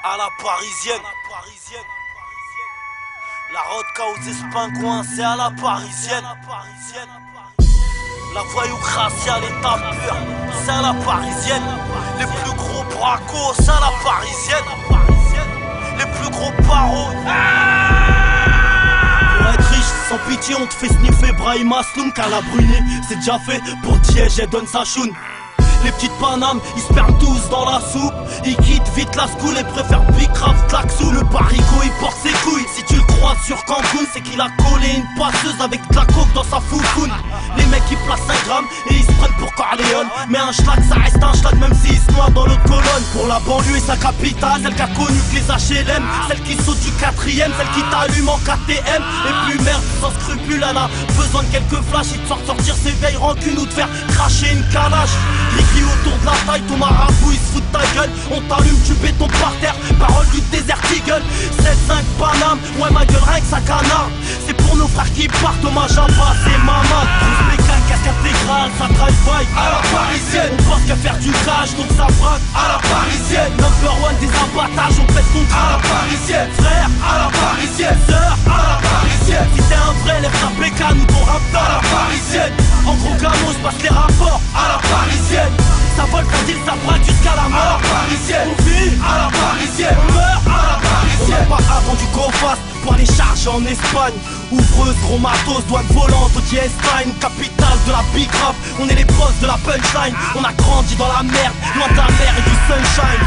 à la parisienne. La rodka aux espingouins, c'est à la parisienne. La voyoucratie à l'état pur, c'est à la parisienne. Les plus gros bracos, c'est à la parisienne. Les plus gros paros. Pour être riche, sans pitié, on te fait sniffer Brahim Asloum. Car la brûlée, c'est déjà fait pour Diège et donne sa choune. Les petites panames, ils se perdent tous dans la soupe. Ils quittent vite la school et préfèrent Bicraft Tlaxou. Le barico il porte ses couilles. Si tu le croises sur Cancun, c'est qu'il a collé une passeuse avec de la coke dans sa foufoune. Les mecs ils placent 5 grammes et ils se prennent pour Corleone. Mais un schlag ça reste un schlag même s'il se noie dans l'autre colonne. Pour la banlieue et sa capitale, celle qui a connu que les HLM, celle qui saute du 4ème, celle qui t'allume en KTM. Et plus merde, sans scrupule, elle a besoin de quelques flashs. Il te sort sortir ses veilles rancune ou te faire cracher une calache. Autour de la taille, ton marabout il se fout de ta gueule. On t'allume, tu béton par terre, parole du désert Eagle. 7-5 Paname, ouais ma gueule rien que ça canard. C'est pour nos frères qui partent, hommage à bas, c'est maman. Grosse bécane, casque intégrale, ça drive-by à la parisienne. On pense qu'à faire du cash, donc ça braque à la parisienne. Number one des abattages, on pète ton à la parisienne. Frère, à la parisienne. Sœur, à la parisienne. Si t'es un vrai, lève ta bécane ou ton rap à la parisienne. En gros gamos, passe les rapports à la parisienne. Ça vole, ça deal, ça braque jusqu'à la mort. À la parisienne, on vit à la parisienne, on meurt à la parisienne. On n'a pas attendu qu'on fasse pour aller charger en Espagne. Ouvreuse, gros matos, douane volante au Diestein, capitale de la big rap. On est les boss de la punchline. On a grandi dans la merde, loin de la mer et du sunshine.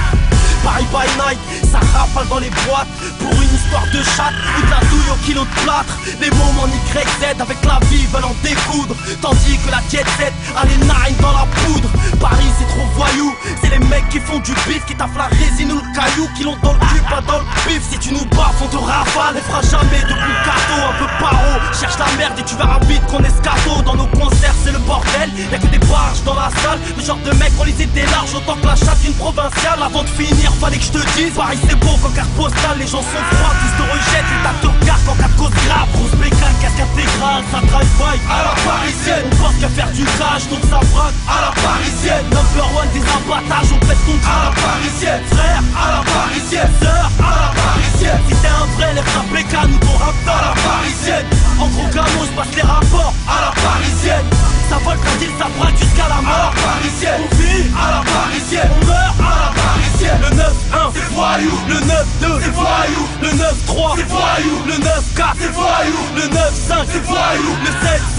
Paris by night, ça rafale dans les boîtes pour une histoire de chatte ou de la douille au kilo de plâtre. Les mômes en YZ avec la vie veulent en découdre, tandis que la jet set a les nines dans la poudre. Paris c'est trop voyou, c'est les mecs qui font du bif, qui taffent la résine ou le caillou, qui l'ont dans le cul, pas dans le bif. Si tu nous baffes on te rafale, et fera jamais de plus cadeau. Un peu paro, cherche la merde et tu verras vite qu'on est scato. Dans nos concerts c'est le bordel, y'a que des barges dans la salle. Le genre de mec on les était large autant que la chatte d'une provinciale. Avant de finir fallait que je te dise, Paris c'est beau qu'en carte postale. Les gens sont froids, tous te rejettent, les tas te regardent en cas de cause grave. Grosse bécane, casque intégrale, ça drive-by à la parisienne. On pense qu'à faire du cash, donc ça braque à la parisienne. Number one des abattages, on pète ton à la parisienne. Frère, à la parisienne. Sœur, à la parisienne. Si t'es un vrai, lève ta bécane ou ton rap à la parisienne. En gros gamos, passe les rapports à la parisienne. Ça vole, ça deal, ça braque jusqu'à la mort. À la parisienne, on vit à la parisienne, on meurt à la parisienne. Le 9-1 c'est voyou, le 9-2 c'est voyou, le 9-3 c'est voyou, le 9-4 c'est voyou, le 9-5 c'est voyou, le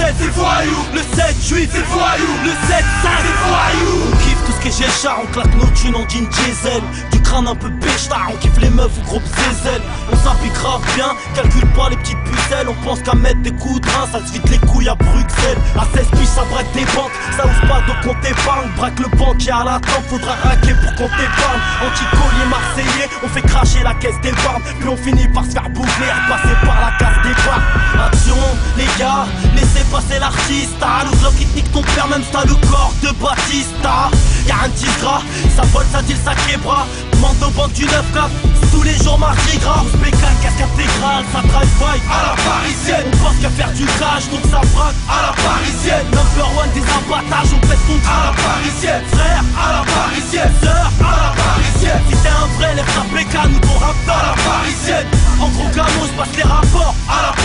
7-7 c'est voyou, le 7-8 c'est voyou, le 7-5 c'est voyou. On kiffe tout ce qui est géchard, on claque nos thunes en jean diesel. Du crâne un peu béchtard, on kiffe les meufs ou gros zézel. On s'appuie grave bien, calcule pas les petites pucelles. On pense qu'à mettre des coups de rein, ça se vide les couilles à Bruxelles. À 16 piges ça braque des banques, ça ouvre pas de compte épargne. Braque le banquier à la tempe, faudra raquer pour qu'on t'épargne. Anti-collier marseillais, on fait cracher la caisse d'épargne. Puis on finit par se faire boucler, repasser par la case d'épargne. Action, les gars, laissez passer l'artiste. Le bloc il te nique ton père, même ça le corps de Batista. Y'a un petit gras, ça vole, ça deal, ça québra. Demande aux banques du 9-4, tous les jours mardi gras. On se bécane, casque intégrale, ça drive-by à la parisienne. On pense qu'à faire du cash, donc ça braque à la parisienne. Number one des abattages, on pète ton à la parisienne. Frère, à la parisienne. Sœur, à la parisienne. Si t'es un vrai, lève ta bécane ou ton rap à la parisienne. En gros gamos, passe les rapports à la parisienne.